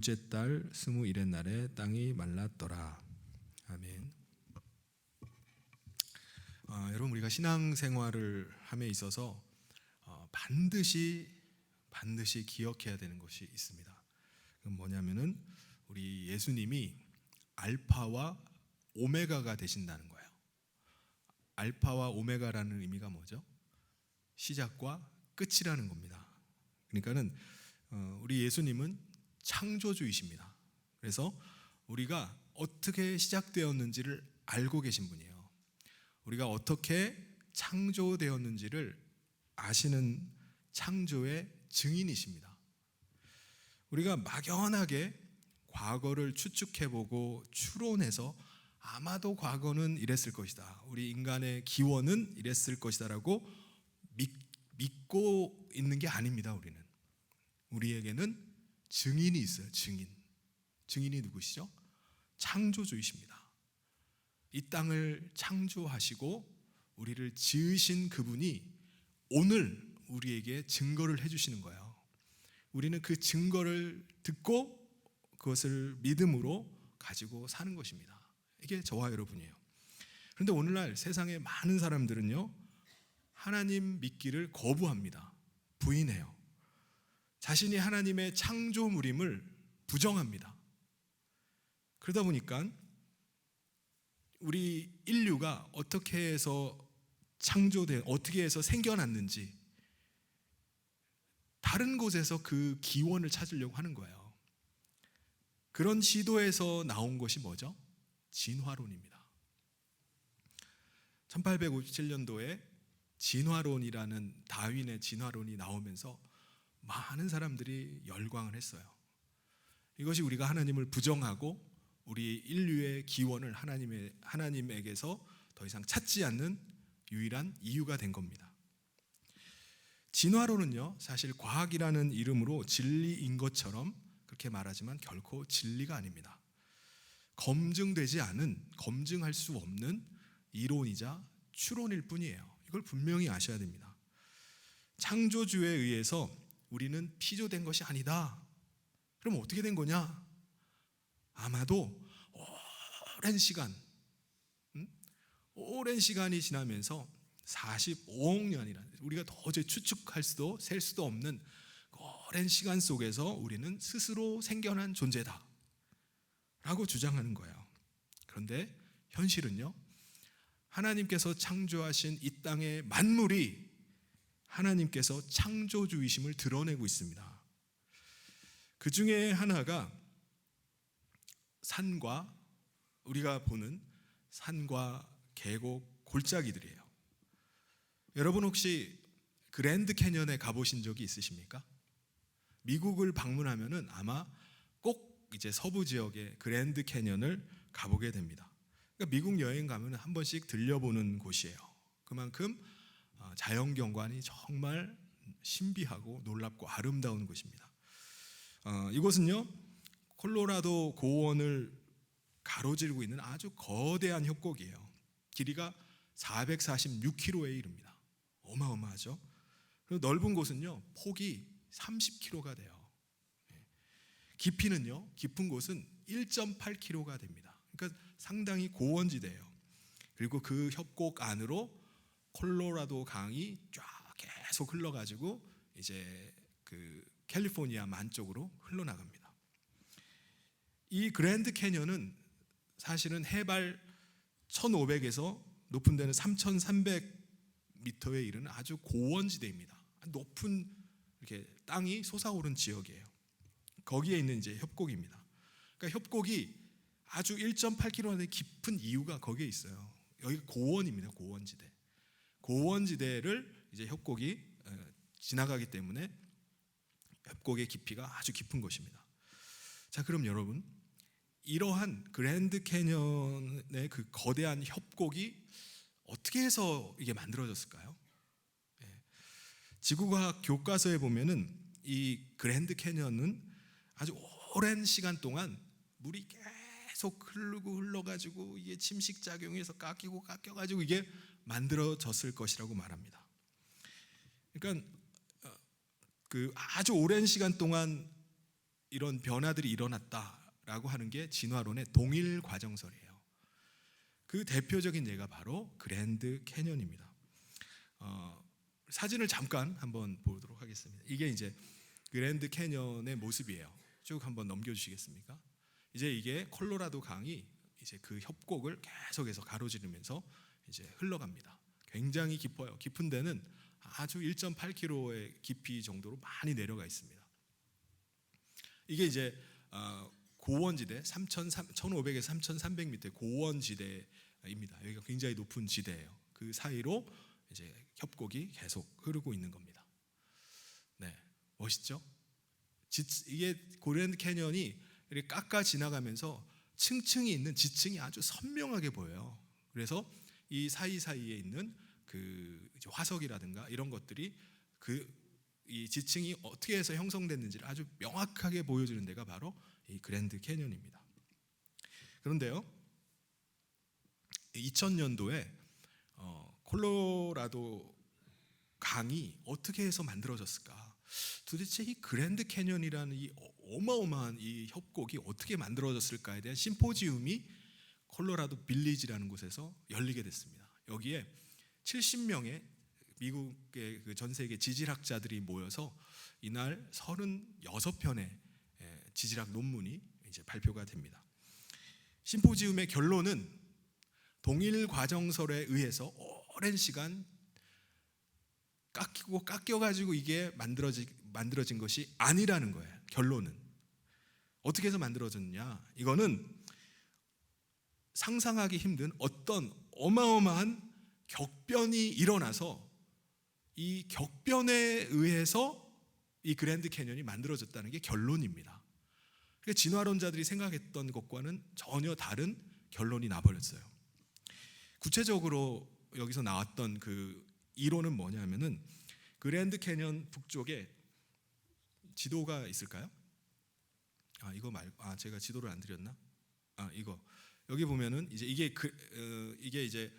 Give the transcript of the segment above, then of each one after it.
둘째 달 21의 날에 땅이 말랐더라. 아멘. 여러분, 우리가 신앙생활을 함에 있어서 반드시 기억해야 되는 것이 있습니다. 그건 뭐냐면은 우리 예수님이 알파와 오메가가 되신다는 거예요. 알파와 오메가라는 의미가 뭐죠? 시작과 끝이라는 겁니다. 그러니까는 우리 예수님은 창조주이십니다. 그래서 우리가 어떻게 시작되었는지를 알고 계신 분이에요. 우리가 어떻게 창조되었는지를 아시는 창조의 증인이십니다. 우리가 막연하게 과거를 추측해보고 추론해서 아마도 과거는 이랬을 것이다, 우리 인간의 기원은 이랬을 것이다 라고 믿고 있는 게 아닙니다. 우리에게는 증인이 있어요. 증인이 누구시죠? 창조주이십니다. 이 땅을 창조하시고 우리를 지으신 그분이 오늘 우리에게 증거를 해주시는 거예요. 우리는 그 증거를 듣고 그것을 믿음으로 가지고 사는 것입니다. 이게 저와 여러분이에요. 그런데 오늘날 세상의 많은 사람들은요, 하나님 믿기를 거부합니다. 부인해요. 자신이 하나님의 창조물임을 부정합니다. 그러다 보니까 우리 인류가 어떻게 해서 어떻게 해서 생겨났는지 다른 곳에서 그 기원을 찾으려고 하는 거예요. 그런 시도에서 나온 것이 뭐죠? 진화론입니다. 1857년도에 진화론이라는 다윈의 진화론이 나오면서 많은 사람들이 열광을 했어요. 이것이 우리가 하나님을 부정하고 우리 인류의 기원을 하나님에게서 더 이상 찾지 않는 유일한 이유가 된 겁니다. 진화론은요, 사실 과학이라는 이름으로 진리인 것처럼 그렇게 말하지만 결코 진리가 아닙니다. 검증할 수 없는 이론이자 추론일 뿐이에요. 이걸 분명히 아셔야 됩니다. 창조주에 의해서 우리는 피조된 것이 아니다. 그럼 어떻게 된 거냐? 아마도 오랜 시간이 지나면서 45억 년이라는, 우리가 도저히 추측할 수도 셀 수도 없는 오랜 시간 속에서 우리는 스스로 생겨난 존재다 라고 주장하는 거예요. 그런데 현실은요, 하나님께서 창조하신 이 땅의 만물이 하나님께서 창조주이심을 드러내고 있습니다. 그 중에 하나가 우리가 보는 산과 계곡, 골짜기들이에요. 여러분 혹시 그랜드 캐년에 가보신 적이 있으십니까? 미국을 방문하면은 아마 꼭 이제 서부 지역의 그랜드 캐년을 가보게 됩니다. 그러니까 미국 여행 가면 한 번씩 들려보는 곳이에요. 그만큼 자연 경관이 정말 신비하고 놀랍고 아름다운 곳입니다. 이곳은요, 콜로라도 고원을 가로지르고 있는 아주 거대한 협곡이에요. 길이가 446km에 이릅니다. 어마어마하죠. 그리고 넓은 곳은요, 폭이 30km가 돼요. 깊은 곳은 1.8km가 됩니다. 그러니까 상당히 고원지대예요. 그리고 그 협곡 안으로 콜로라도 강이 쫙 계속 흘러가지고 이제 그 캘리포니아 만 쪽으로 흘러나갑니다. 이 그랜드 캐년은 사실은 해발 1500에서 높은 데는 3300m에 이르는 아주 고원지대입니다. 높은 이렇게 땅이 솟아오른 지역이에요. 거기에 있는 이제 협곡입니다. 그러니까 협곡이 아주 1.8km 깊은 이유가 거기에 있어요. 여기 고원입니다. 고원지대를 이제 협곡이 지나가기 때문에 협곡의 깊이가 아주 깊은 것입니다. 자, 그럼 여러분, 이러한 그랜드 캐년의 그 거대한 협곡이 어떻게 해서 이게 만들어졌을까요? 지구과학 교과서에 보면은 이 그랜드 캐년은 아주 오랜 시간 동안 물이 계속 흘러가지고 이게 침식 작용해서 깎여가지고 이게 만들어졌을 것이라고 말합니다. 그러니까 그 아주 오랜 시간 동안 이런 변화들이 일어났다라고 하는 게 진화론의 동일 과정설이에요. 그 대표적인 예가 바로 그랜드 캐년입니다. 사진을 잠깐 한번 보도록 하겠습니다. 이게 이제 그랜드 캐년의 모습이에요. 쭉 한번 넘겨주시겠습니까? 이제 이게 콜로라도 강이 이제 그 협곡을 계속해서 가로지르면서 이제 흘러갑니다. 굉장히 깊어요. 깊은 데는 아주 1.8km의 깊이 정도로 많이 내려가 있습니다. 이게 이제 고원지대 1,500에서 3,300m 고원지대입니다. 여기가 굉장히 높은 지대예요. 그 사이로 이제 협곡이 계속 흐르고 있는 겁니다. 네, 멋있죠? 이게 그랜드 캐년이 이렇게 깎아 지나가면서 층층이 있는 지층이 아주 선명하게 보여요. 그래서 이 사이사이에 있는 그 화석이라든가 이런 것들이 이 지층이 어떻게 해서 형성됐는지를 아주 명확하게 보여주는 데가 바로 이 그랜드 캐년입니다. 그런데요, 2000년도에 콜로라도 강이 어떻게 해서 만들어졌을까? 도대체 이 그랜드 캐년이라는 이 어마어마한 이 협곡이 어떻게 만들어졌을까에 대한 심포지움이 콜로라도 빌리지라는 곳에서 열리게 됐습니다. 여기에 70명의 미국의 그 전 세계 지질학자들이 모여서 이날 36편의 지질학 논문이 이제 발표가 됩니다. 심포지움의 결론은 동일 과정설에 의해서 오랜 시간 깎여가지고 이게 만들어진 것이 아니라는 거예요. 결론은 어떻게 해서 만들어졌냐? 이거는 상상하기 힘든 어떤 어마어마한 격변이 일어나서 이 격변에 의해서 이 그랜드 캐년이 만들어졌다는 게 결론입니다. 그러니까 진화론자들이 생각했던 것과는 전혀 다른 결론이 나버렸어요. 구체적으로 여기서 나왔던 그 이론은 뭐냐면은 그랜드 캐년 북쪽에 지도가 있을까요? 이거 말고 제가 지도를 안 드렸나? 이거 여기 보면은 이제 이게 이제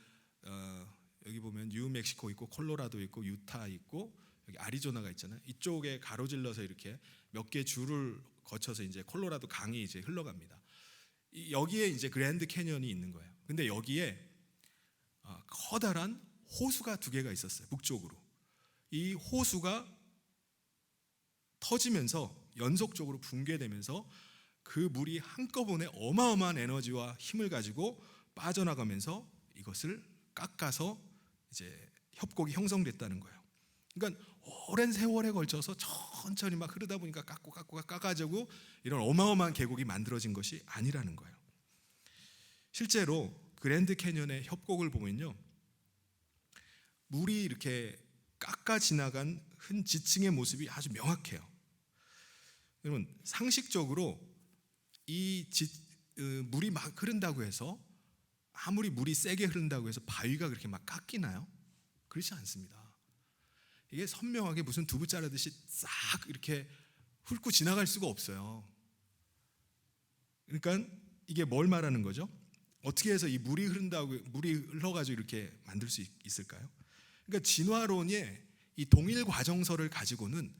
여기 보면 뉴멕시코 있고 콜로라도 있고 유타 있고 여기 아리조나가 있잖아요. 이쪽에 가로질러서 이렇게 몇 개 줄을 거쳐서 이제 콜로라도 강이 이제 흘러갑니다. 여기에 이제 그랜드 캐년이 있는 거예요. 근데 여기에 커다란 호수가 2개가 있었어요. 북쪽으로. 이 호수가 터지면서 연속적으로 붕괴되면서 그 물이 한꺼번에 어마어마한 에너지와 힘을 가지고 빠져나가면서 이것을 깎아서 이제 협곡이 형성됐다는 거예요. 그러니까 오랜 세월에 걸쳐서 천천히 막 흐르다 보니까 깎아가지고 이런 어마어마한 계곡이 만들어진 것이 아니라는 거예요. 실제로 그랜드 캐년의 협곡을 보면요, 물이 이렇게 깎아 지나간 흔 지층의 모습이 아주 명확해요. 여러분, 상식적으로 물이 막 흐른다고 해서, 아무리 물이 세게 흐른다고 해서 바위가 그렇게 막 깎이나요? 그렇지 않습니다. 이게 선명하게 무슨 두부 자르듯이 싹 이렇게 훑고 지나갈 수가 없어요. 그러니까 이게 뭘 말하는 거죠? 어떻게 해서 이 물이 흘러가지고 이렇게 만들 수 있을까요? 그러니까 진화론의 이 동일 과정설을 가지고는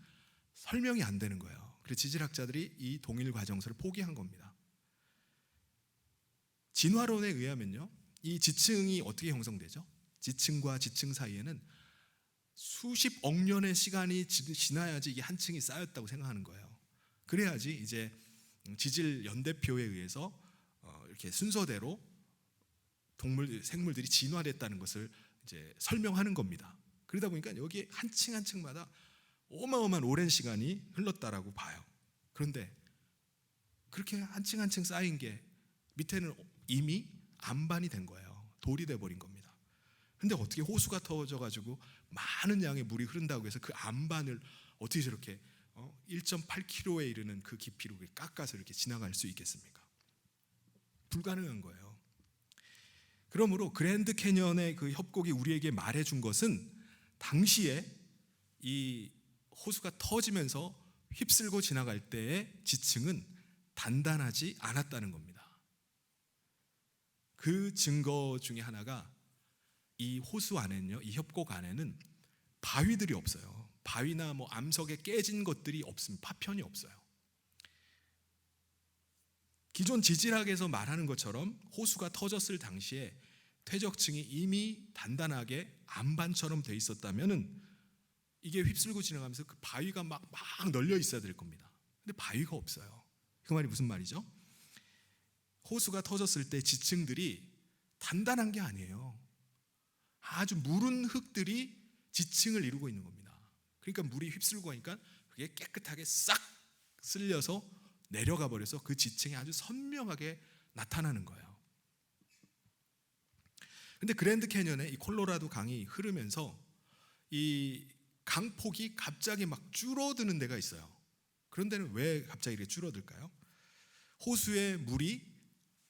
설명이 안 되는 거예요. 그래서 지질학자들이 이 동일 과정설을 포기한 겁니다. 진화론에 의하면요, 이 지층이 어떻게 형성되죠? 지층과 지층 사이에는 수십억 년의 시간이 지나야지 이게 한 층이 쌓였다고 생각하는 거예요. 그래야지 이제 지질 연대표에 의해서 이렇게 순서대로 생물들이 진화됐다는 것을 이제 설명하는 겁니다. 그러다 보니까 여기 한 층 한 층마다 어마어마한 오랜 시간이 흘렀다라고 봐요. 그런데 그렇게 한 층 한 층 쌓인 게 밑에는 이미 안반이 된 거예요. 돌이 돼 버린 겁니다. 근데 어떻게 호수가 터져가지고 많은 양의 물이 흐른다고 해서 그 안반을 어떻게 저렇게 1.8km에 이르는 그 깊이로 깎아서 이렇게 지나갈 수 있겠습니까? 불가능한 거예요. 그러므로 그랜드 캐년의 그 협곡이 우리에게 말해준 것은 당시에 이 호수가 터지면서 휩쓸고 지나갈 때의 지층은 단단하지 않았다는 겁니다. 그 증거 중에 하나가 이 호수 안에는요, 이 협곡 안에는 바위들이 없어요. 바위나 뭐 암석에 깨진 것들이 없습니다. 파편이 없어요. 기존 지질학에서 말하는 것처럼 호수가 터졌을 당시에 퇴적층이 이미 단단하게 안반처럼 돼 있었다면은 이게 휩쓸고 지나가면서 그 바위가 막 널려 있어야 될 겁니다. 근데 바위가 없어요. 그 말이 무슨 말이죠? 호수가 터졌을 때 지층들이 단단한 게 아니에요. 아주 무른 흙들이 지층을 이루고 있는 겁니다. 그러니까 물이 휩쓸고 가니까 그게 깨끗하게 싹 쓸려서 내려가 버려서 그 지층이 아주 선명하게 나타나는 거예요. 근데 그랜드 캐년에 이 콜로라도 강이 흐르면서 이 강폭이 갑자기 막 줄어드는 데가 있어요. 그런 데는 왜 갑자기 이렇게 줄어들까요? 호수의 물이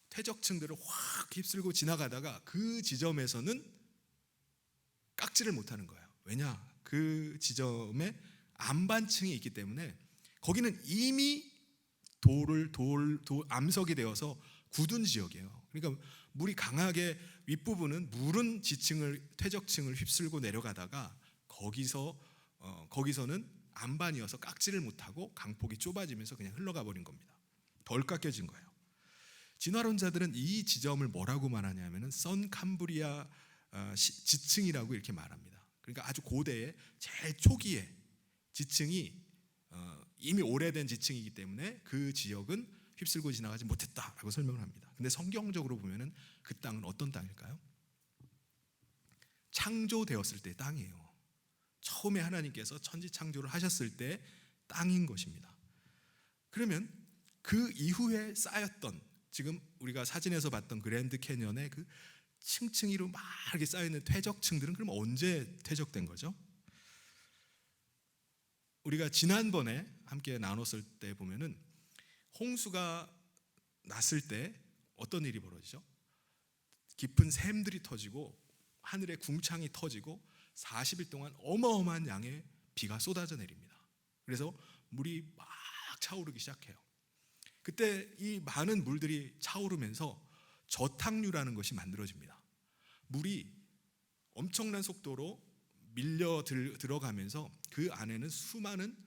퇴적층들을 확 휩쓸고 지나가다가 그 지점에서는 깎지를 못하는 거예요. 왜냐? 그 지점에 안반층이 있기 때문에 거기는 이미 암석이 되어서 굳은 지역이에요. 그러니까 물이 강하게 윗부분은 물은 지층을 퇴적층을 휩쓸고 내려가다가 거기서는 안반이어서 깎지를 못하고 강폭이 좁아지면서 그냥 흘러가 버린 겁니다. 덜 깎여진 거예요. 진화론자들은 이 지점을 뭐라고 말하냐면은 선캄브리아 지층이라고 이렇게 말합니다. 그러니까 아주 고대의 제일 초기에 지층이 이미 오래된 지층이기 때문에 그 지역은 휩쓸고 지나가지 못했다라고 설명을 합니다. 근데 성경적으로 보면은 그 땅은 어떤 땅일까요? 창조되었을 때 땅이에요. 처음에 하나님께서 천지 창조를 하셨을 때 땅인 것입니다. 그러면 그 이후에 쌓였던, 지금 우리가 사진에서 봤던 그랜드 캐년의 그 층층이로 막 이렇게 쌓여있는 퇴적층들은 그럼 언제 퇴적된 거죠? 우리가 지난번에 함께 나눴을 때 보면은 홍수가 났을 때 어떤 일이 벌어지죠? 깊은 샘들이 터지고 하늘에 궁창이 터지고 40일 동안 어마어마한 양의 비가 쏟아져 내립니다. 그래서 물이 막 차오르기 시작해요. 그때 이 많은 물들이 차오르면서 저탕류라는 것이 만들어집니다. 물이 엄청난 속도로 밀려 들어가면서 그 안에는 수많은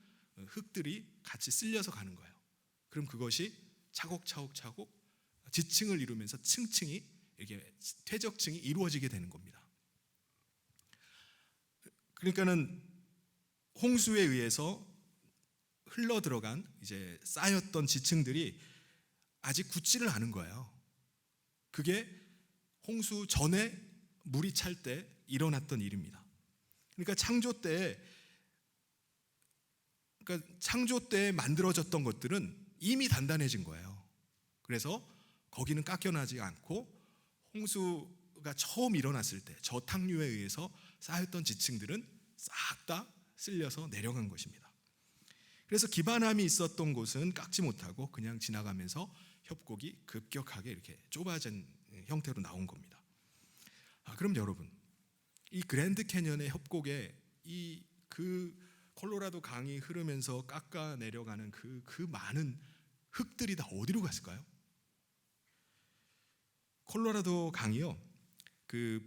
흙들이 같이 쓸려서 가는 거예요. 그럼 그것이 차곡차곡 지층을 이루면서 층층이 이렇게 퇴적층이 이루어지게 되는 겁니다. 그러니까는 홍수에 의해서 흘러 들어간 이제 쌓였던 지층들이 아직 굳지를 않은 거예요. 그게 홍수 전에 물이 찰 때 일어났던 일입니다. 그러니까 창조 때 만들어졌던 것들은 이미 단단해진 거예요. 그래서 거기는 깎여나지 않고 홍수가 처음 일어났을 때 저탕류에 의해서 쌓였던 지층들은 싹 다 쓸려서 내려간 것입니다. 그래서 기반함이 있었던 곳은 깎지 못하고 그냥 지나가면서 협곡이 급격하게 이렇게 좁아진 형태로 나온 겁니다. 그럼 여러분, 이 그랜드 캐년의 협곡에 그 콜로라도 강이 흐르면서 깎아 내려가는 그 많은 흙들이 다 어디로 갔을까요? 콜로라도 강이요, 그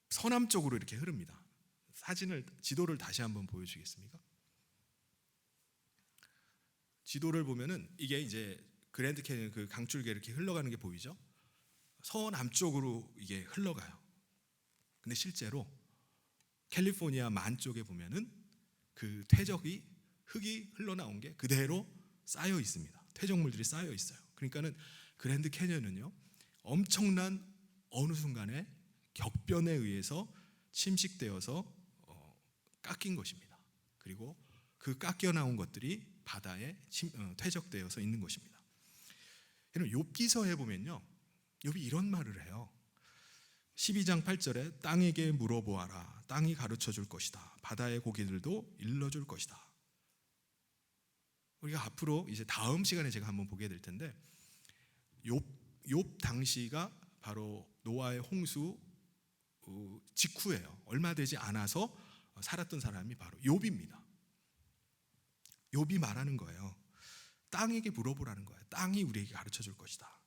서남쪽으로 이렇게 흐릅니다. 지도를 다시 한번 보여주겠습니까? 지도를 보면은 이게 이제 그랜드 캐년 그 강줄기 이렇게 흘러가는 게 보이죠? 서남쪽으로 이게 흘러가요. 근데 실제로 캘리포니아 만 쪽에 보면은 그 흙이 흘러나온 게 그대로 쌓여 있습니다. 퇴적물들이 쌓여 있어요. 그러니까는 그랜드 캐년은요, 엄청난 어느 순간에 격변에 의해서 침식되어서 깎인 것입니다. 그리고 그 깎여 나온 것들이 바다에 퇴적되어서 있는 것입니다. 여러분, 욥기서에 보면요, 욥이 이런 말을 해요. 12장 8절에 땅에게 물어보아라. 땅이 가르쳐 줄 것이다. 바다의 고기들도 일러줄 것이다. 우리가 앞으로 이제 다음 시간에 제가 한번 보게 될 텐데, 욥 당시가 바로 노아의 홍수 직후예요. 얼마 되지 않아서 살았던 사람이 바로 욥입니다. 욥이 말하는 거예요. 땅에게 물어보라는 거예요. 땅이 우리에게 가르쳐 줄 것이다.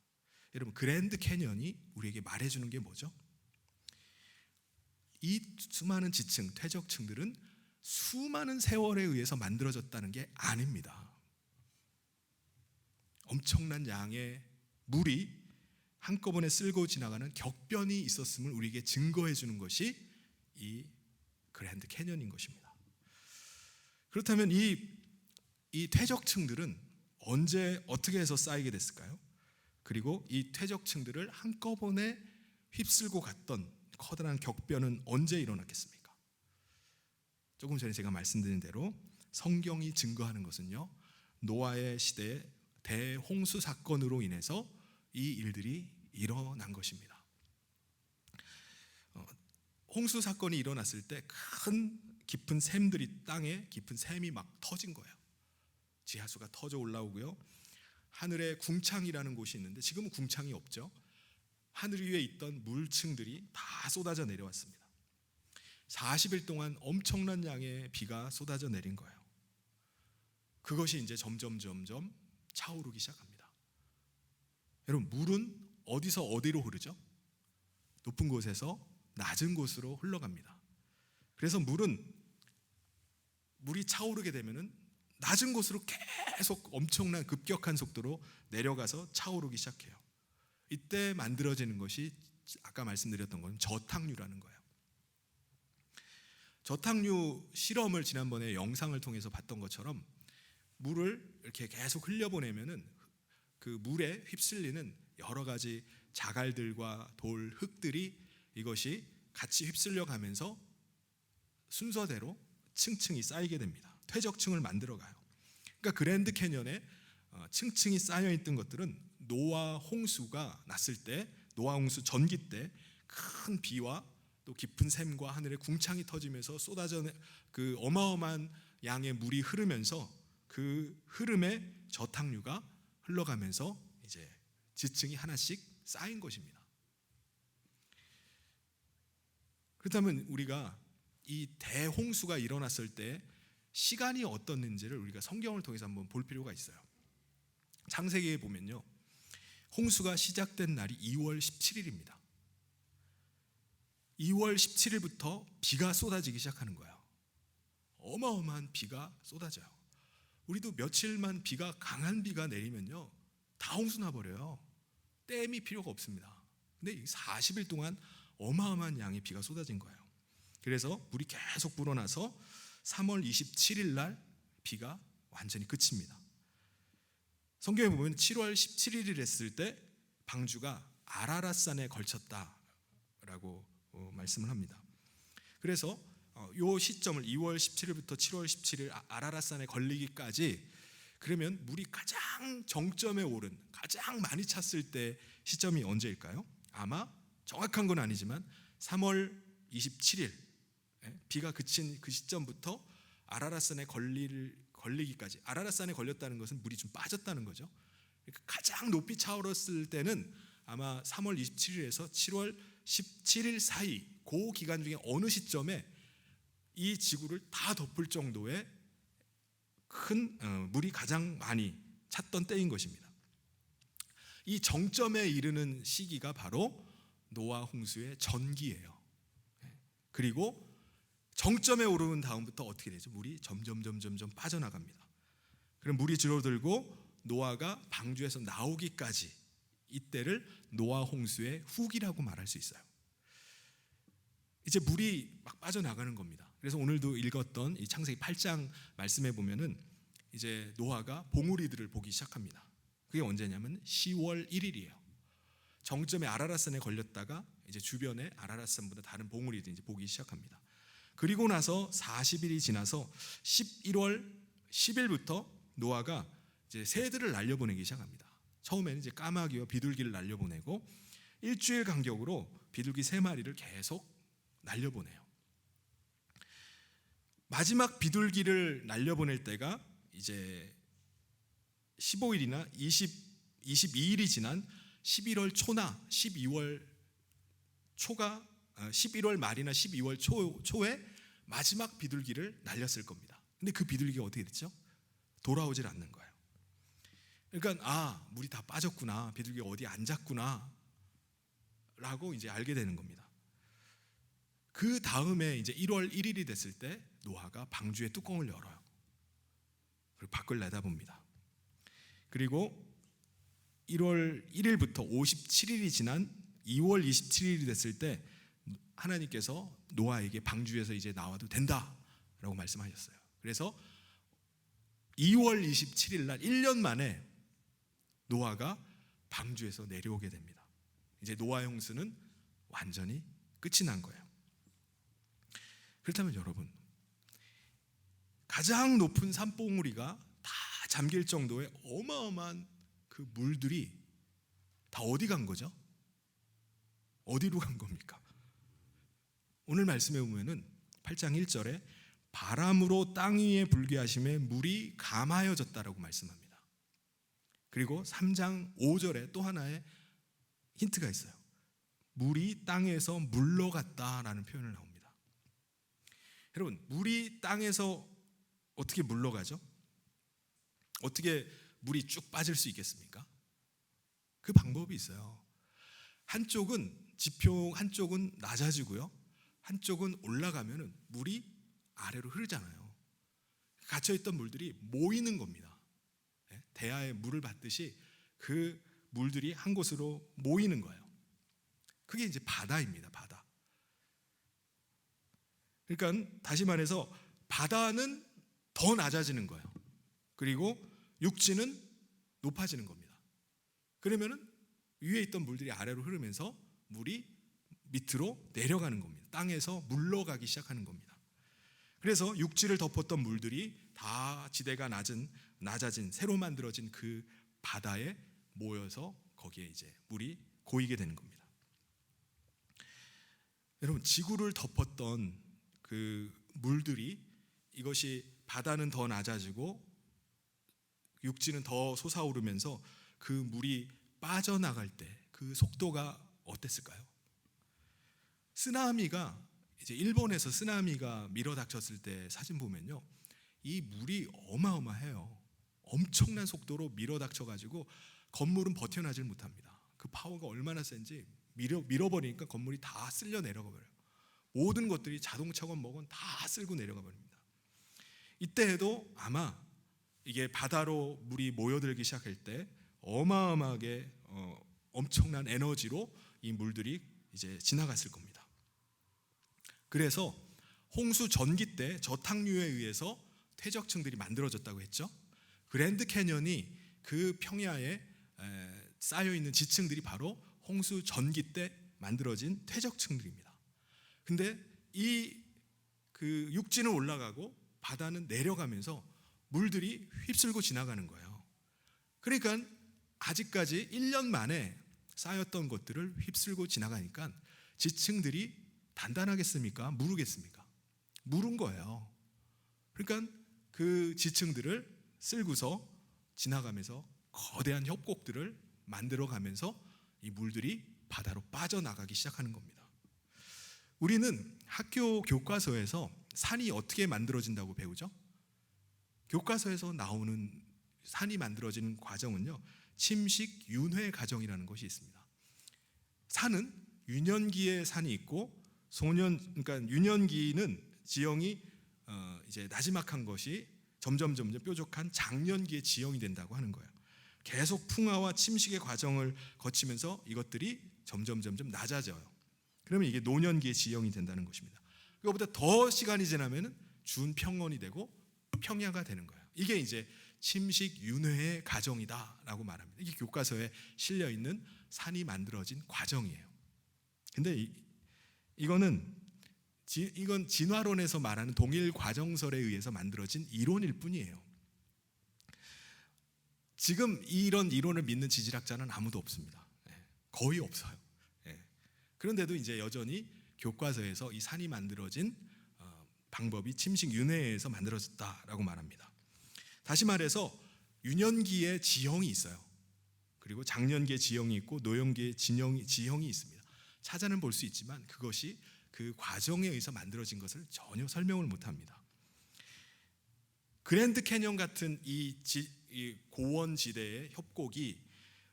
여러분, 그랜드 캐년이 우리에게 말해주는 게 뭐죠? 이 수많은 지층, 퇴적층들은 수많은 세월에 의해서 만들어졌다는 게 아닙니다. 엄청난 양의 물이 한꺼번에 쓸고 지나가는 격변이 있었음을 우리에게 증거해 주는 것이 이 그랜드 캐년인 것입니다. 그렇다면 이 퇴적층들은 언제 어떻게 해서 쌓이게 됐을까요? 그리고 이 퇴적층들을 한꺼번에 휩쓸고 갔던 커다란 격변은 언제 일어났겠습니까? 조금 전에 제가 말씀드린 대로 성경이 증거하는 것은요, 노아의 시대의 대홍수 사건으로 인해서 이 일들이 일어난 것입니다. 홍수 사건이 일어났을 때 큰 깊은 샘들이, 땅에 깊은 샘이 막 터진 거예요. 지하수가 터져 올라오고요, 하늘에 궁창이라는 곳이 있는데 지금은 궁창이 없죠. 하늘 위에 있던 물층들이 다 쏟아져 내려왔습니다. 40일 동안 엄청난 양의 비가 쏟아져 내린 거예요. 그것이 이제 점점 차오르기 시작합니다. 여러분, 물은 어디서 어디로 흐르죠? 높은 곳에서 낮은 곳으로 흘러갑니다. 그래서 물이 차오르게 되면은 낮은 곳으로 계속 엄청난 급격한 속도로 내려가서 차오르기 시작해요. 이때 만들어지는 것이 아까 말씀드렸던 건 저탕류라는 거예요. 저탕류 실험을 지난번에 영상을 통해서 봤던 것처럼 물을 이렇게 계속 흘려보내면은 그 물에 휩쓸리는 여러 가지 자갈들과 돌, 흙들이 이것이 같이 휩쓸려 가면서 순서대로 층층이 쌓이게 됩니다. 퇴적층을 만들어 가요. 그러니까 그랜드 캐년에 층층이 쌓여 있던 것들은 노아 홍수가 났을 때, 노아 홍수 전기 때 큰 비와 또 깊은 샘과 하늘에 궁창이 터지면서 쏟아져 그 어마어마한 양의 물이 흐르면서 그 흐름에 저탕류가 흘러가면서 이제 지층이 하나씩 쌓인 것입니다. 그렇다면 우리가 이 대홍수가 일어났을 때 시간이 어떻는지를 우리가 성경을 통해서 한번 볼 필요가 있어요. 창세기에 보면요, 홍수가 시작된 날이 2월 17일입니다. 2월 17일부터 비가 쏟아지기 시작하는 거예요. 어마어마한 비가 쏟아져요. 우리도 며칠만 비가, 강한 비가 내리면요, 다 홍수 나버려요. 댐이 필요가 없습니다. 근데 40일 동안 어마어마한 양의 비가 쏟아진 거예요. 그래서 물이 계속 불어나서 3월 27일 날 비가 완전히 그칩니다. 성경에 보면 7월 17일이 됐을 때 방주가 아라랏산에 걸쳤다라고 말씀을 합니다. 그래서 이 시점을 2월 17일부터 7월 17일 아라랏산에 걸리기까지, 그러면 물이 가장 정점에 오른, 가장 많이 찼을 때 시점이 언제일까요? 아마 정확한 건 아니지만 3월 27일 비가 그친 그 시점부터 아라랏산에 걸리기까지, 아라랏산에 걸렸다는 것은 물이 좀 빠졌다는 거죠. 그러니까 가장 높이 차오랐을 때는 아마 3월 27일에서 7월 17일 사이, 그 기간 중에 어느 시점에 이 지구를 다 덮을 정도의 큰 물이 가장 많이 찼던 때인 것입니다. 이 정점에 이르는 시기가 바로 노아 홍수의 전기예요. 그리고 정점에 오르는 다음부터 어떻게 되죠? 물이 점점 빠져나갑니다. 그럼 물이 줄어들고 노아가 방주에서 나오기까지, 이때를 노아 홍수의 후기라고 말할 수 있어요. 이제 물이 막 빠져나가는 겁니다. 그래서 오늘도 읽었던 이 창세기 8장 말씀에 보면은 이제 노아가 봉우리들을 보기 시작합니다. 그게 언제냐면 10월 1일이에요. 정점에 아라랏산에 걸렸다가 이제 주변에 아라랏산보다 다른 봉우리들 이제 보기 시작합니다. 그리고 나서 40일이 지나서 11월 10일부터 노아가 이제 새들을 날려보내기 시작합니다. 처음에는 이제 까마귀와 비둘기를 날려보내고 일주일 간격으로 비둘기 3마리를 계속 날려보내요. 마지막 비둘기를 날려보낼 때가 이제 15일이나 22일이 지난 11월 초나 12월 초가 11월 말이나 12월 초에 마지막 비둘기를 날렸을 겁니다. 근데 그 비둘기가 어떻게 됐죠? 돌아오질 않는 거예요. 그러니까 물이 다 빠졌구나, 비둘기가 어디 앉았구나 라고 이제 알게 되는 겁니다. 그 다음에 이제 1월 1일이 됐을 때 노아가 방주의 뚜껑을 열어요. 그리고 밖을 내다봅니다. 그리고 1월 1일부터 57일이 지난 2월 27일이 됐을 때 하나님께서 노아에게 방주에서 이제 나와도 된다라고 말씀하셨어요. 그래서 2월 27일 날 1년 만에 노아가 방주에서 내려오게 됩니다. 이제 노아 홍수는 완전히 끝이 난 거예요. 그렇다면 여러분, 가장 높은 산봉우리가 다 잠길 정도의 어마어마한 그 물들이 다 어디 간 거죠? 어디로 간 겁니까? 오늘 말씀에 보면은 8장 1절에 바람으로 땅 위에 불게 하심에 물이 감하여졌다라고 말씀합니다. 그리고 3장 5절에 또 하나의 힌트가 있어요. 물이 땅에서 물러갔다라는 표현을 나옵니다. 여러분, 물이 땅에서 어떻게 물러가죠? 어떻게 물이 쭉 빠질 수 있겠습니까? 그 방법이 있어요. 한쪽은 지평, 한쪽은 낮아지고요, 한쪽은 올라가면은 물이 아래로 흐르잖아요. 갇혀있던 물들이 모이는 겁니다. 대야에 물을 받듯이 그 물들이 한 곳으로 모이는 거예요. 그게 이제 바다입니다. 바다. 그러니까 다시 말해서 바다는 더 낮아지는 거예요. 그리고 육지는 높아지는 겁니다. 그러면은 위에 있던 물들이 아래로 흐르면서 물이 밑으로 내려가는 겁니다. 땅에서 물러가기 시작하는 겁니다. 그래서 육지를 덮었던 물들이 다 지대가 낮아진 새로 만들어진 그 바다에 모여서 거기에 이제 물이 고이게 되는 겁니다. 여러분, 지구를 덮었던 그 물들이, 이것이 바다는 더 낮아지고 육지는 더 솟아오르면서 그 물이 빠져나갈 때 그 속도가 어땠을까요? 쓰나미가, 이제 일본에서 쓰나미가 밀어닥쳤을 때 사진 보면요, 이 물이 어마어마해요. 엄청난 속도로 밀어닥쳐가지고 건물은 버텨나질 못합니다. 그 파워가 얼마나 센지 밀어버리니까 건물이 다 쓸려 내려가 버려요. 모든 것들이 자동차건 뭐건 다 쓸고 내려가 버립니다. 이때에도 아마 이게 바다로 물이 모여들기 시작할 때 어마어마하게 엄청난 에너지로 이 물들이 이제 지나갔을 겁니다. 그래서 홍수 전기 때 저탁류에 의해서 퇴적층들이 만들어졌다고 했죠. 그랜드 캐년이 그 평야에 쌓여 있는 지층들이 바로 홍수 전기 때 만들어진 퇴적층들입니다. 근데 이 그 육지는 올라가고 바다는 내려가면서 물들이 휩쓸고 지나가는 거예요. 그러니까 아직까지 1년 만에 쌓였던 것들을 휩쓸고 지나가니까 지층들이 단단하겠습니까? 무르겠습니까? 무른 거예요. 그러니까 그 지층들을 쓸고서 지나가면서 거대한 협곡들을 만들어가면서 이 물들이 바다로 빠져나가기 시작하는 겁니다. 우리는 학교 교과서에서 산이 어떻게 만들어진다고 배우죠? 교과서에서 나오는 산이 만들어지는 과정은요, 침식 윤회 과정이라는 것이 있습니다. 산은 유년기에 산이 있고 그러니까 유년기는 지형이 이제 나지막한 것이 점점 뾰족한 장년기에 지형이 된다고 하는 거예요. 계속 풍화와 침식의 과정을 거치면서 이것들이 점점 낮아져요. 그러면 이게 노년기의 지형이 된다는 것입니다. 그것보다 더 시간이 지나면은 준평원이 되고 평야가 되는 거예요. 이게 이제 침식 윤회의 과정이다라고 말합니다. 이게 교과서에 실려 있는 산이 만들어진 과정이에요. 근데 이건 진화론에서 말하는 동일 과정설에 의해서 만들어진 이론일 뿐이에요. 지금 이런 이론을 믿는 지질학자는 아무도 없습니다. 거의 없어요. 그런데도 이제 여전히 교과서에서 이 산이 만들어진 방법이 침식 윤회에 의해서 만들어졌다라고 말합니다. 다시 말해서 유년기에 지형이 있어요. 그리고 장년기에 지형이 있고 노년기에 지형이 있습니다. 찾아는 볼 수 있지만 그것이 그 과정에 의해서 만들어진 것을 전혀 설명을 못합니다. 그랜드 캐년 같은 이 고원 지대의 협곡이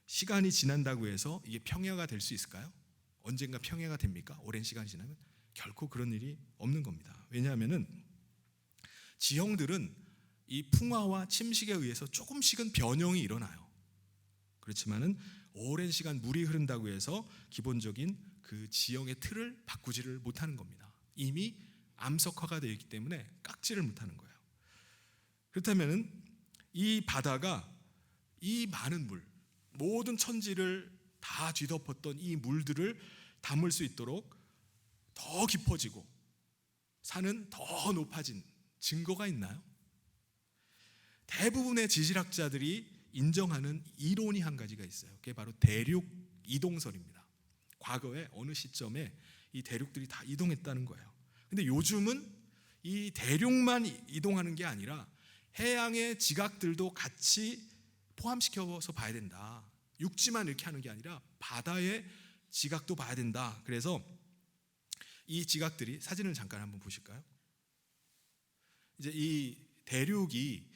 시간이 지난다고 해서 이게 평야가 될 수 있을까요? 언젠가 평야가 됩니까? 오랜 시간이 지나면? 결코 그런 일이 없는 겁니다. 왜냐하면은 지형들은 이 풍화와 침식에 의해서 조금씩은 변형이 일어나요. 그렇지만은 오랜 시간 물이 흐른다고 해서 기본적인 그 지형의 틀을 바꾸지를 못하는 겁니다. 이미 암석화가 되어 있기 때문에 깎지를 못하는 거예요. 그렇다면은 이 바다가 이 많은 물, 모든 천지를 다 뒤덮었던 이 물들을 담을 수 있도록 더 깊어지고 산은 더 높아진 증거가 있나요? 대부분의 지질학자들이 인정하는 이론이 한 가지가 있어요. 그게 바로 대륙 이동설입니다. 과거에 어느 시점에 이 대륙들이 다 이동했다는 거예요. 근데 요즘은 이 대륙만 이동하는 게 아니라 해양의 지각들도 같이 포함시켜서 봐야 된다. 육지만 이렇게 하는 게 아니라 바다의 지각도 봐야 된다. 그래서 이 지각들이, 사진을 잠깐 한번 보실까요? 이제 이 대륙이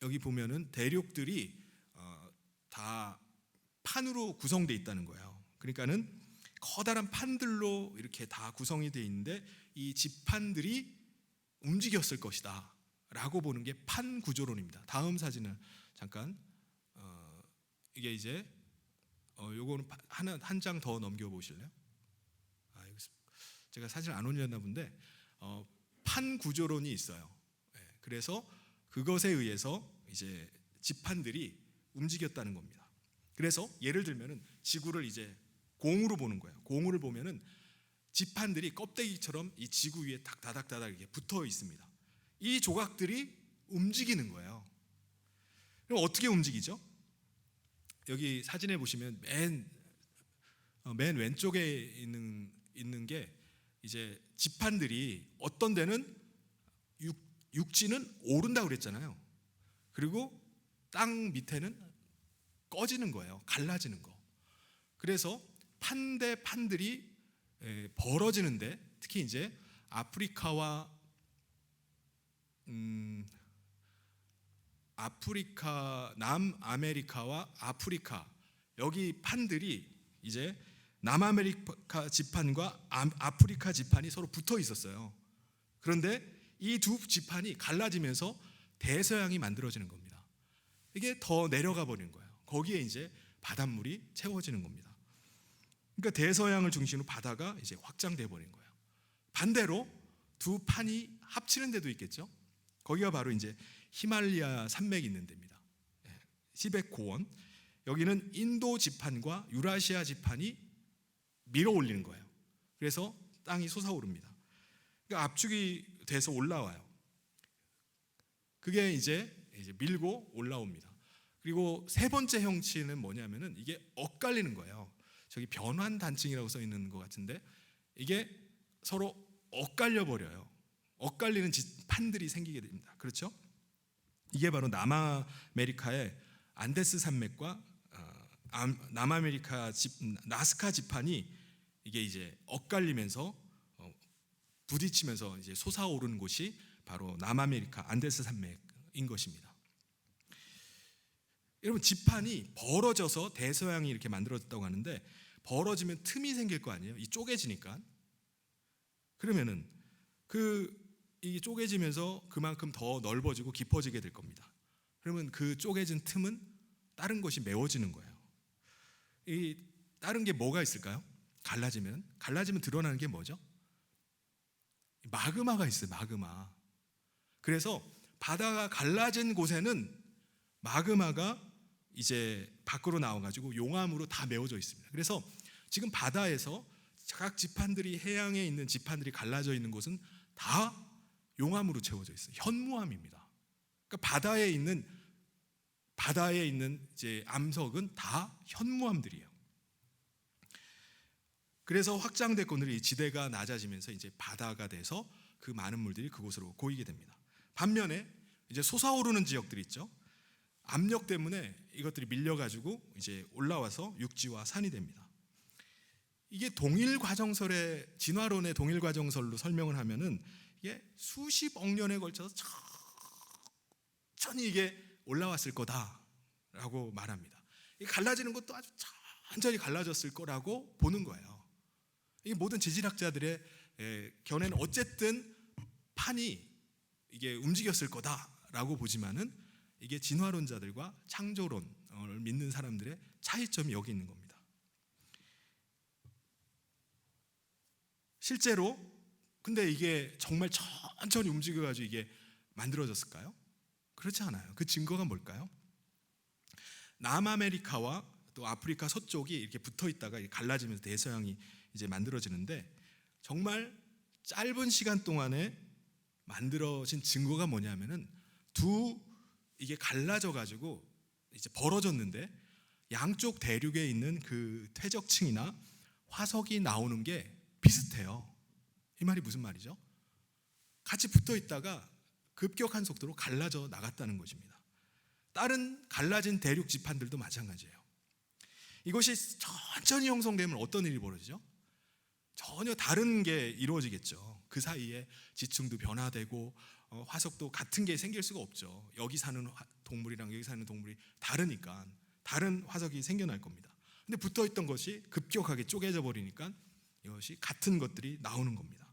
여기 보면은 대륙들이 다 판으로 구성되어 있다는 거예요. 그러니까는 커다란 판들로 이렇게 다 구성이 되어 있는데 이 지판들이 움직였을 것이다 라고 보는 게 판 구조론입니다. 다음 사진을 잠깐 이게 이제 요거는 한 장 더 넘겨 보실래요? 제가 사진 안 올렸나 본데 판 구조론이 있어요. 그래서 그것에 의해서 이제 지판들이 움직였다는 겁니다. 그래서 예를 들면은 지구를 이제 공으로 보는 거예요. 공을 보면은 지판들이 껍데기처럼 이 지구 위에 다닥다닥 이렇게 붙어 있습니다. 이 조각들이 움직이는 거예요. 그럼 어떻게 움직이죠? 여기 사진에 보시면 맨 왼쪽에 있는 게 이제 지판들이 어떤 데는 육지는 오른다고 그랬잖아요. 그리고 땅 밑에는 꺼지는 거예요. 갈라지는 거. 그래서 판 대 판들이 벌어지는데, 특히 이제 아프리카, 남아메리카와 아프리카, 여기 판들이 이제 남아메리카 지판과 아프리카 지판이 서로 붙어 있었어요. 그런데 이 두 지판이 갈라지면서 대서양이 만들어지는 겁니다. 이게 더 내려가 버리는 거예요. 거기에 이제 바닷물이 채워지는 겁니다. 그러니까 대서양을 중심으로 바다가 이제 확장돼 버린 거예요. 반대로 두 판이 합치는 데도 있겠죠. 거기가 바로 이제 히말라야 산맥이 있는 데입니다. 티베트 고원. 여기는 인도 지판과 유라시아 지판이 밀어 올리는 거예요. 그래서 땅이 솟아오릅니다. 그러니까 압축이 돼서 올라와요. 그게 이제 밀고 올라옵니다. 그리고 세 번째 형체는 뭐냐면은 이게 엇갈리는 거예요. 저기 변환 단층이라고 써 있는 것 같은데 이게 서로 엇갈려 버려요. 엇갈리는 판들이 생기게 됩니다. 그렇죠? 이게 바로 남아메리카의 안데스 산맥과 남아메리카 나스카 지판이 이게 이제 엇갈리면서 부딪히면서 이제 솟아오르는 곳이 바로 남아메리카 안데스 산맥인 것입니다. 여러분, 지판이 벌어져서 대서양이 이렇게 만들어졌다고 하는데 벌어지면 틈이 생길 거 아니에요? 이 쪼개지니까. 그러면은 이 쪼개지면서 그만큼 더 넓어지고 깊어지게 될 겁니다. 그러면 그 쪼개진 틈은 다른 것이 메워지는 거예요. 이 다른 게 뭐가 있을까요? 갈라지면 드러나는 게 뭐죠? 마그마가 있어요. 마그마. 그래서 바다가 갈라진 곳에는 마그마가 이제 밖으로 나와가지고 용암으로 다 메워져 있습니다. 그래서 지금 바다에서 각 지판들이, 해양에 있는 지판들이 갈라져 있는 곳은 다 용암으로 채워져 있어요. 현무암입니다. 그러니까 바다에 있는 이제 암석은 다 현무암들이에요. 그래서 확장됐고 이 지대가 낮아지면서 이제 바다가 돼서 그 많은 물들이 그곳으로 고이게 됩니다. 반면에 이제 솟아오르는 지역들이 있죠. 압력 때문에 이것들이 밀려가지고 이제 올라와서 육지와 산이 됩니다. 이게 진화론의 동일 과정설로 설명을 하면은 이게 수십억 년에 걸쳐서 천천히 이게 올라왔을 거다라고 말합니다. 이 갈라지는 것도 아주 천천히 갈라졌을 거라고 보는 거예요. 이 모든 지질학자들의 견해는 어쨌든 판이 이게 움직였을 거다라고 보지만은 이게 진화론자들과 창조론 믿는 사람들의 차이점이 여기 있는 겁니다. 실제로 근데 이게 정말 천천히 움직여가지고 이게 만들어졌을까요? 그렇지 않아요. 그 증거가 뭘까요? 남아메리카와 또 아프리카 서쪽이 이렇게 붙어 있다가 갈라지면서 대서양이 이제 만들어지는데, 정말 짧은 시간 동안에 만들어진 증거가 뭐냐면은 이게 갈라져 가지고 이제 벌어졌는데 양쪽 대륙에 있는 그 퇴적층이나 화석이 나오는 게 비슷해요. 이 말이 무슨 말이죠? 같이 붙어 있다가 급격한 속도로 갈라져 나갔다는 것입니다. 다른 갈라진 대륙 지판들도 마찬가지예요. 이것이 천천히 형성되면 어떤 일이 벌어지죠? 전혀 다른 게 이루어지겠죠. 그 사이에 지층도 변화되고 화석도 같은 게 생길 수가 없죠. 여기 사는 동물이랑 여기 사는 동물이 다르니까 다른 화석이 생겨날 겁니다. 근데 붙어있던 것이 급격하게 쪼개져 버리니까 이것이 같은 것들이 나오는 겁니다.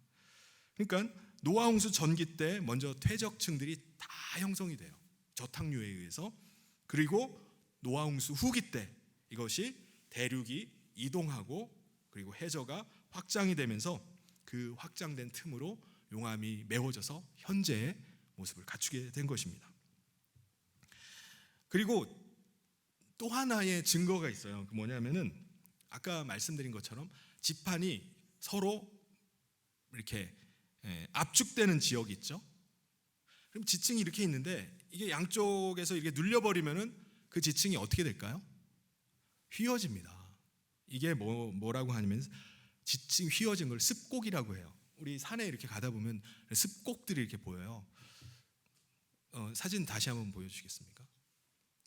그러니까 노아 홍수 전기 때 먼저 퇴적층들이 다 형성이 돼요. 저탕류에 의해서. 그리고 노아 홍수 후기 때 이것이 대륙이 이동하고 그리고 해저가 확장이 되면서 그 확장된 틈으로 용암이 메워져서 현재의 모습을 갖추게 된 것입니다. 그리고 또 하나의 증거가 있어요. 그 뭐냐면은 아까 말씀드린 것처럼 지판이 서로 이렇게 압축되는 지역이 있죠. 그럼 지층이 이렇게 있는데 이게 양쪽에서 이렇게 눌려버리면은 그 지층이 어떻게 될까요? 휘어집니다. 이게 뭐라고 하냐면 지층 휘어진 걸 습곡이라고 해요. 우리 산에 이렇게 가다 보면 습곡들이 이렇게 보여요. 사진 다시 한번 보여주시겠습니까?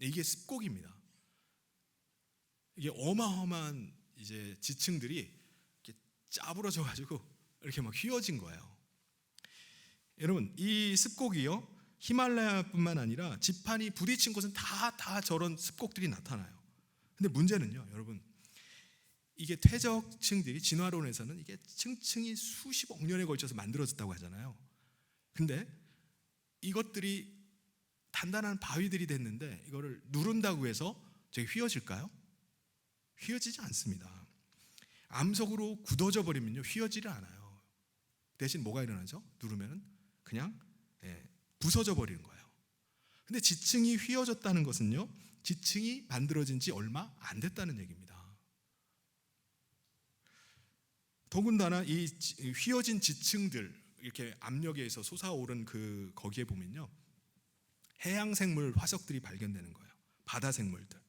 이게 습곡입니다. 이게 어마어마한 이제 지층들이 이렇게 짜부러져 가지고 이렇게 막 휘어진 거예요. 여러분, 이 습곡이요 히말라야뿐만 아니라 지판이 부딪힌 곳은 다 저런 습곡들이 나타나요. 근데 문제는요, 여러분, 이게 퇴적층들이 진화론에서는 이게 층층이 수십억 년에 걸쳐서 만들어졌다고 하잖아요. 근데 이것들이 단단한 바위들이 됐는데 이거를 누른다고 해서 저기 휘어질까요? 휘어지지 않습니다. 암석으로 굳어져 버리면요 휘어지지 않아요. 대신 뭐가 일어나죠? 누르면은 그냥 부서져 버리는 거예요. 근데 지층이 휘어졌다는 것은요, 지층이 만들어진 지 얼마 안 됐다는 얘기입니다. 더군다나 이 휘어진 지층들 이렇게 압력에 의해서 솟아오른 거기에 보면요, 해양 생물 화석들이 발견되는 거예요. 바다 생물들.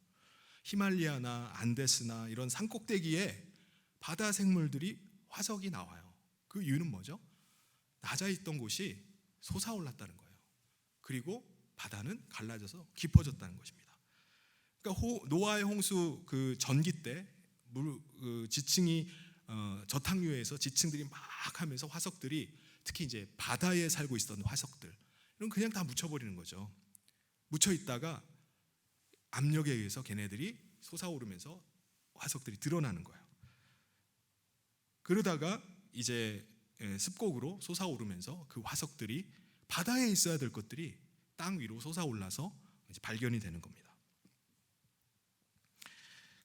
히말라야나 안데스나 이런 산꼭대기에 바다 생물들이 화석이 나와요. 그 이유는 뭐죠? 낮아 있던 곳이 솟아올랐다는 거예요. 그리고 바다는 갈라져서 깊어졌다는 것입니다. 그러니까 노아의 홍수 그 전기 때 지층이 저탕류에서 지층들이 막 하면서 화석들이 특히 이제 바다에 살고 있었던 화석들 이런 그냥 다 묻혀버리는 거죠. 묻혀 있다가 압력에 의해서 걔네들이 솟아오르면서 화석들이 드러나는 거예요. 그러다가 이제 습곡으로 솟아오르면서 그 화석들이 바다에 있어야 될 것들이 땅 위로 솟아올라서 이제 발견이 되는 겁니다.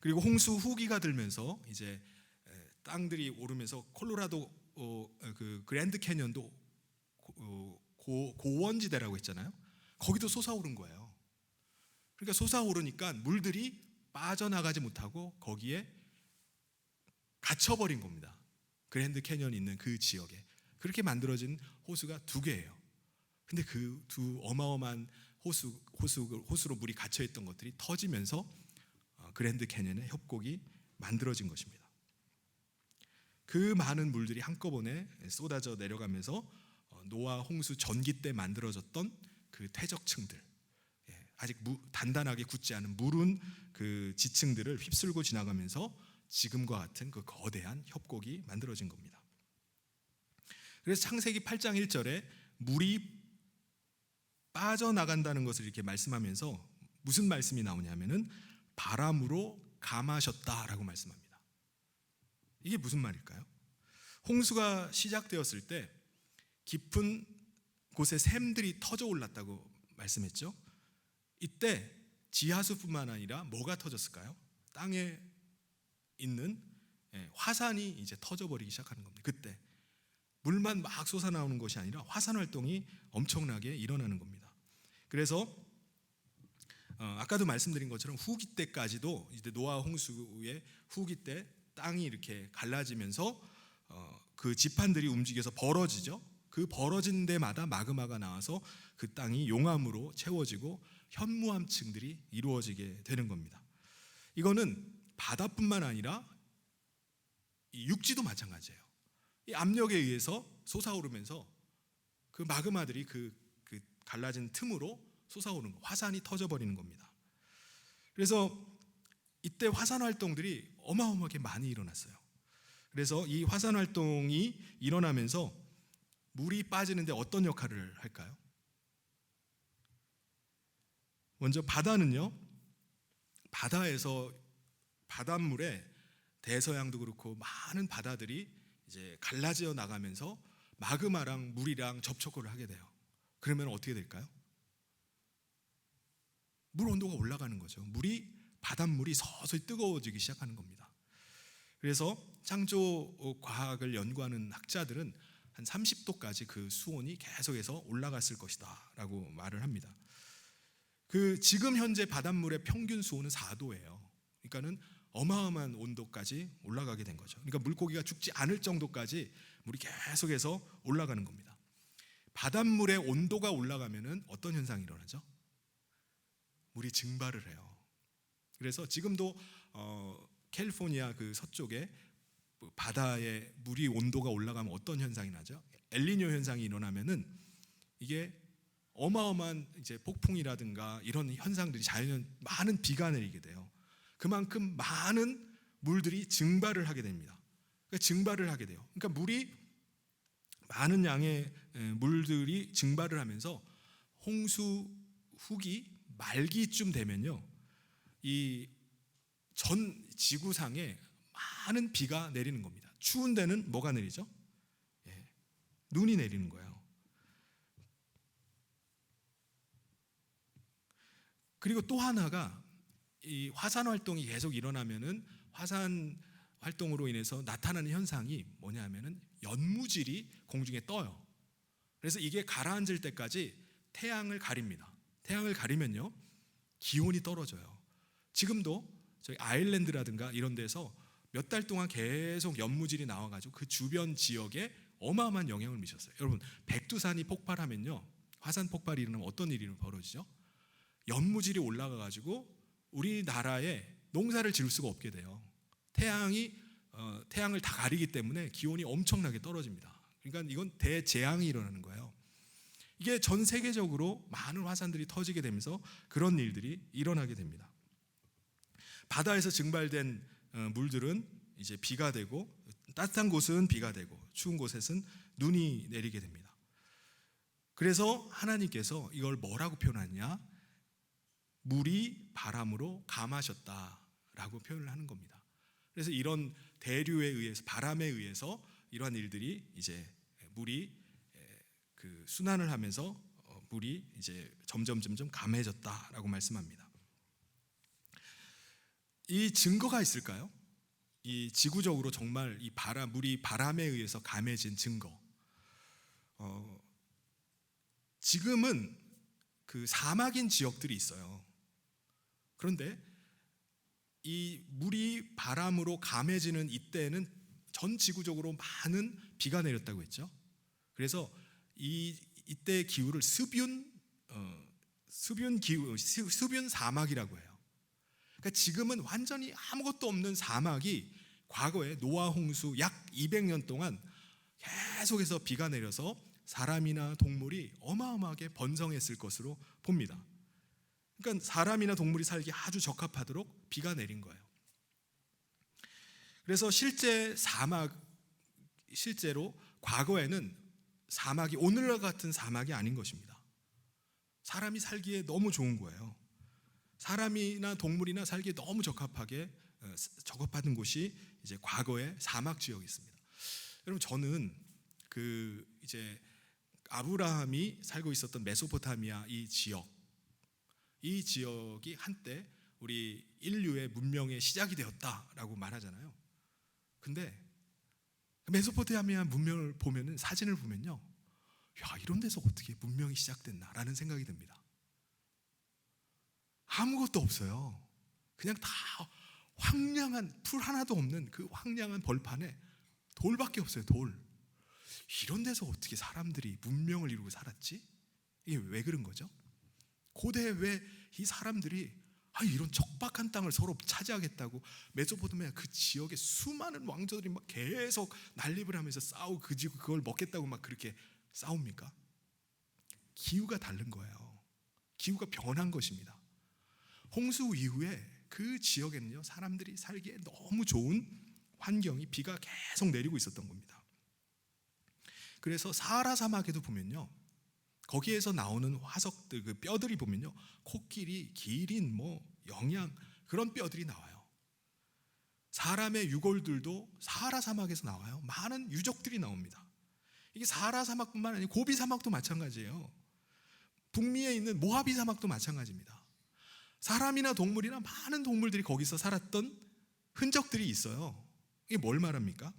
그리고 홍수 후기가 들면서 이제 땅들이 오르면서 콜로라도 그 그랜드 캐년도 고원지대라고 했잖아요. 거기도 솟아오른 거예요. 그러니까 솟아오르니까 물들이 빠져나가지 못하고 거기에 갇혀버린 겁니다. 그랜드 캐년이 있는 그 지역에. 그렇게 만들어진 호수가 2개예요. 근데 그 두 어마어마한 호수로 물이 갇혀있던 것들이 터지면서 그랜드 캐년의 협곡이 만들어진 것입니다. 그 많은 물들이 한꺼번에 쏟아져 내려가면서 노아 홍수 전기 때 만들어졌던 그 퇴적층들, 아직 단단하게 굳지 않은 무른 그 지층들을 휩쓸고 지나가면서 지금과 같은 그 거대한 협곡이 만들어진 겁니다. 그래서 창세기 8장 1절에 물이 빠져나간다는 것을 이렇게 말씀하면서 무슨 말씀이 나오냐면은 바람으로 감하셨다라고 말씀합니다. 이게 무슨 말일까요? 홍수가 시작되었을 때 깊은 곳에 샘들이 터져 올랐다고 말씀했죠. 이때 지하수뿐만 아니라 뭐가 터졌을까요? 땅에 있는 화산이 이제 터져버리기 시작하는 겁니다. 그때 물만 막 솟아나오는 것이 아니라 화산 활동이 엄청나게 일어나는 겁니다. 그래서 아까도 말씀드린 것처럼 후기 때까지도 이제 노아 홍수의 후기 때 땅이 이렇게 갈라지면서 그 지판들이 움직여서 벌어지죠. 그 벌어진 데마다 마그마가 나와서 그 땅이 용암으로 채워지고 현무암층들이 이루어지게 되는 겁니다. 이거는 바다뿐만 아니라 이 육지도 마찬가지예요. 이 압력에 의해서 솟아오르면서 그 마그마들이 그 갈라진 틈으로 솟아오르는 거, 화산이 터져버리는 겁니다. 그래서 이때 화산 활동들이 어마어마하게 많이 일어났어요. 그래서 이 화산 활동이 일어나면서 물이 빠지는데 어떤 역할을 할까요? 먼저 바다는요, 바다에서 바닷물에 대서양도 그렇고 많은 바다들이 이제 갈라져 나가면서 마그마랑 물이랑 접촉을 하게 돼요. 그러면 어떻게 될까요? 물 온도가 올라가는 거죠. 바닷물이 서서히 뜨거워지기 시작하는 겁니다. 그래서 창조 과학을 연구하는 학자들은 한 30도까지 그 수온이 계속해서 올라갔을 것이다 라고 말을 합니다. 지금 현재 바닷물의 평균 수온은 4도예요. 그러니까는 어마어마한 온도까지 올라가게 된 거죠. 그러니까 물고기가 죽지 않을 정도까지 물이 계속해서 올라가는 겁니다. 바닷물의 온도가 올라가면은 어떤 현상이 일어나죠? 물이 증발을 해요. 그래서 지금도 캘리포니아 그 서쪽에 바다의 물이 온도가 올라가면 어떤 현상이 나죠? 엘니뇨 현상이 일어나면은 이게 어마어마한 이제 폭풍이라든가 이런 현상들이 자연 많은 비가 내리게 돼요. 그만큼 많은 물들이 증발을 하게 됩니다. 그러니까 증발을 하게 돼요. 그러니까 많은 양의 물들이 증발을 하면서 홍수 후기 말기쯤 되면요, 이 전 지구상에 많은 비가 내리는 겁니다. 추운 데는 뭐가 내리죠? 눈이 내리는 거예요. 그리고 또 하나가 이 화산 활동이 계속 일어나면은 화산 활동으로 인해서 나타나는 현상이 뭐냐면은 연무질이 공중에 떠요. 그래서 이게 가라앉을 때까지 태양을 가립니다. 태양을 가리면요, 기온이 떨어져요. 지금도 저희 아일랜드라든가 이런 데서 몇 달 동안 계속 연무질이 나와가지고 그 주변 지역에 어마어마한 영향을 미쳤어요. 여러분, 백두산이 폭발하면요, 화산 폭발이 일어나면 어떤 일이 벌어지죠? 연무질이 올라가가지고 우리나라에 농사를 지을 수가 없게 돼요. 태양을 다 가리기 때문에 기온이 엄청나게 떨어집니다. 그러니까 이건 대재앙이 일어나는 거예요. 이게 전 세계적으로 많은 화산들이 터지게 되면서 그런 일들이 일어나게 됩니다. 바다에서 증발된 물들은 이제 비가 되고, 따뜻한 곳은 비가 되고 추운 곳에서는 눈이 내리게 됩니다. 그래서 하나님께서 이걸 뭐라고 표현하냐? 물이 바람으로 감하셨다라고 표현을 하는 겁니다. 그래서 이런 대류에 의해서, 바람에 의해서 이러한 일들이 이제 물이 그 순환을 하면서 물이 이제 점점 감해졌다라고 말씀합니다. 이 증거가 있을까요? 이 지구적으로 정말 이 물이 바람에 의해서 감해진 증거. 지금은 그 사막인 지역들이 있어요. 그런데 이 물이 바람으로 감해지는 이때는 전 지구적으로 많은 비가 내렸다고 했죠. 그래서 이때의 기후를 수뷴 사막이라고 해요. 그러니까 지금은 완전히 아무것도 없는 사막이 과거에 노아 홍수 약 200년 동안 계속해서 비가 내려서 사람이나 동물이 어마어마하게 번성했을 것으로 봅니다. 그러니까 사람이나 동물이 살기 아주 적합하도록 비가 내린 거예요. 그래서 실제로 과거에는 사막이 오늘과 같은 사막이 아닌 것입니다. 사람이 살기에 너무 좋은 거예요. 사람이나 동물이나 살기에 너무 적합한 곳이 이제 과거의 사막 지역이 있습니다. 여러분, 저는 이제 아브라함이 살고 있었던 메소포타미아 이 지역, 이 지역이 한때 우리 인류의 문명의 시작이 되었다라고 말하잖아요. 근데 메소포타미아 문명을 보면은, 사진을 보면요, 야, 이런 데서 어떻게 문명이 시작됐나라는 생각이 듭니다. 아무것도 없어요. 그냥 다 황량한, 풀 하나도 없는 그 황량한 벌판에 돌밖에 없어요. 돌. 이런 데서 어떻게 사람들이 문명을 이루고 살았지? 이게 왜 그런 거죠? 고대에 왜 이 사람들이 이런 척박한 땅을 서로 차지하겠다고 메소포타미아 그 지역에 수많은 왕조들이 막 계속 난립을 하면서 싸우고 그걸 먹겠다고 막 그렇게 싸웁니까? 기후가 다른 거예요. 기후가 변한 것입니다. 홍수 이후에 그 지역에는요, 사람들이 살기에 너무 좋은 환경이, 비가 계속 내리고 있었던 겁니다. 그래서 사하라 사막에도 보면요, 거기에서 나오는 화석들, 그 뼈들이 보면요, 코끼리, 기린, 영양, 그런 뼈들이 나와요. 사람의 유골들도 사하라 사막에서 나와요. 많은 유적들이 나옵니다. 이게 사하라 사막뿐만 아니라 고비 사막도 마찬가지예요. 북미에 있는 모하비 사막도 마찬가지입니다. 사람이나 동물이나 많은 동물들이 거기서 살았던 흔적들이 있어요. 이게 뭘 말합니까?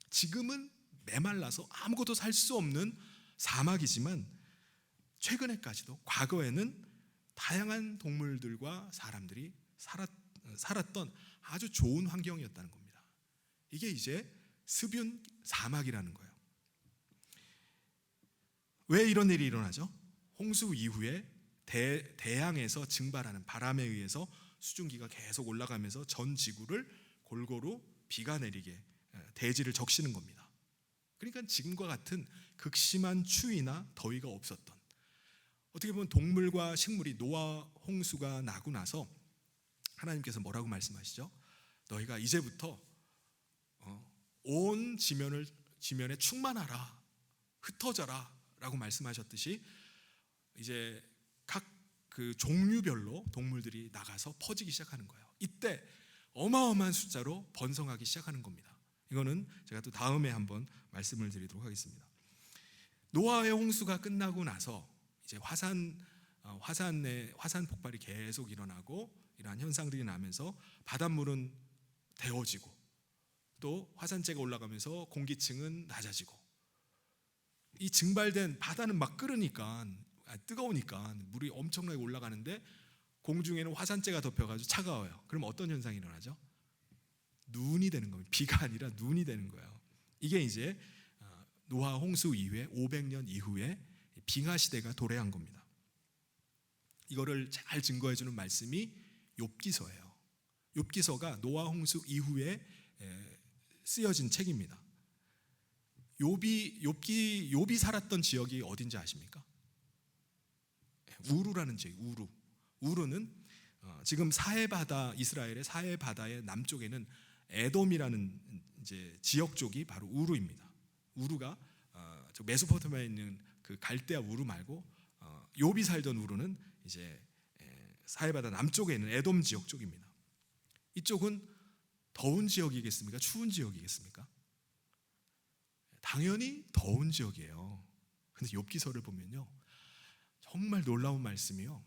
지금은 메말라서 아무것도 살 수 없는 사막이지만 최근에까지도, 과거에는 다양한 동물들과 사람들이 살았던 아주 좋은 환경이었다는 겁니다. 이게 이제 스뷴 사막이라는 거예요. 왜 이런 일이 일어나죠? 홍수 이후에 대양에서 증발하는 바람에 의해서 수증기가 계속 올라가면서 전 지구를 골고루 비가 내리게, 대지를 적시는 겁니다. 그러니까 지금과 같은 극심한 추위나 더위가 없었던, 어떻게 보면 동물과 식물이, 노아 홍수가 나고 나서 하나님께서 뭐라고 말씀하시죠? 너희가 이제부터 온 지면에 충만하라, 흩어져라 라고 말씀하셨듯이, 이제 각 그 종류별로 동물들이 나가서 퍼지기 시작하는 거예요. 이때 어마어마한 숫자로 번성하기 시작하는 겁니다. 이거는 제가 또 다음에 한번 말씀을 드리도록 하겠습니다. 노아의 홍수가 끝나고 나서 이제 화산 폭발이 계속 일어나고, 이러한 현상들이 나면서 바닷물은 데워지고, 또 화산재가 올라가면서 공기층은 낮아지고, 이 증발된 바다는 막 끓으니까, 뜨거우니까 물이 엄청나게 올라가는데 공중에는 화산재가 덮여가지고 차가워요. 그럼 어떤 현상이 일어나죠? 눈이 되는 겁니다. 비가 아니라 눈이 되는 거예요. 이게 이제 노아 홍수 이후에 500년 이후에 빙하 시대가 도래한 겁니다. 이거를 잘 증거해 주는 말씀이 욥기서예요. 욥기서가 노아 홍수 이후에 쓰여진 책입니다. 욥이 살았던 지역이 어딘지 아십니까? 우루라는 지역. 우루는 지금 사해바다, 이스라엘의 사해바다의 남쪽에는 에돔이라는 이제 지역 쪽이 바로 우루입니다. 우루가 메소포타미아에 있는 그 갈대아 우루 말고, 욥이 살던 우루는 이제 사해바다 남쪽에 있는 에돔 지역 쪽입니다. 이쪽은 더운 지역이겠습니까? 추운 지역이겠습니까? 당연히 더운 지역이에요. 근데 욥기서를 보면요, 정말 놀라운 말씀이요,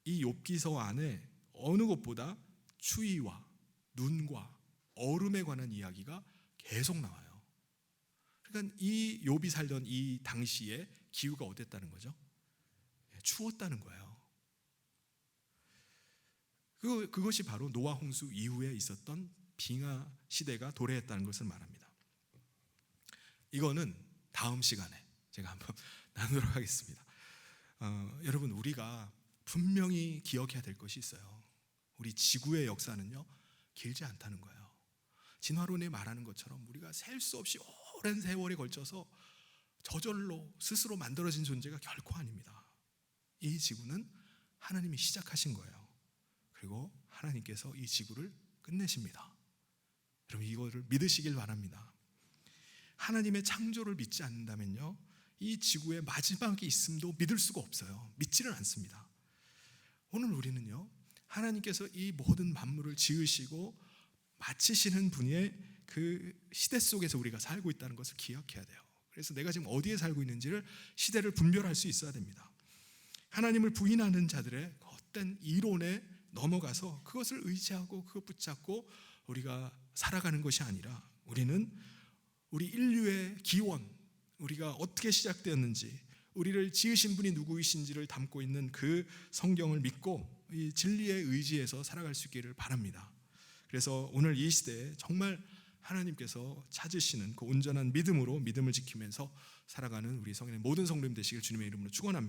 이 욥기서 안에 어느 곳보다 추위와 눈과 얼음에 관한 이야기가 계속 나와요. 그러니까 이 욥이 살던 이 당시에 기후가 어땠다는 거죠? 추웠다는 거예요. 그것이 바로 노아 홍수 이후에 있었던 빙하 시대가 도래했다는 것을 말합니다. 이거는 다음 시간에 제가 한번 나누도록 하겠습니다. 여러분, 우리가 분명히 기억해야 될 것이 있어요. 우리 지구의 역사는요, 길지 않다는 거예요. 진화론에 말하는 것처럼 우리가 셀 수 없이 오랜 세월에 걸쳐서 저절로 스스로 만들어진 존재가 결코 아닙니다. 이 지구는 하나님이 시작하신 거예요. 그리고 하나님께서 이 지구를 끝내십니다. 여러분, 이거를 믿으시길 바랍니다. 하나님의 창조를 믿지 않는다면요, 이 지구의 마지막이 있음도 믿을 수가 없어요. 믿지를 않습니다. 오늘 우리는요, 하나님께서 이 모든 만물을 지으시고 마치시는 분의 그 시대 속에서 우리가 살고 있다는 것을 기억해야 돼요. 그래서 내가 지금 어디에 살고 있는지를, 시대를 분별할 수 있어야 됩니다. 하나님을 부인하는 자들의 축적된 이론에 넘어가서 그것을 의지하고 그것 붙잡고 우리가 살아가는 것이 아니라 우리는 우리 인류의 기원, 우리가 어떻게 시작되었는지, 우리를 지으신 분이 누구이신지를 담고 있는 그 성경을 믿고 이 진리에 의지해서 살아갈 수 있기를 바랍니다. 그래서 오늘 이 시대에 정말 하나님께서 찾으시는 그 온전한 믿음으로 믿음을 지키면서 살아가는 우리 성인의 모든 성도님 되시길 주님의 이름으로 축원합니다.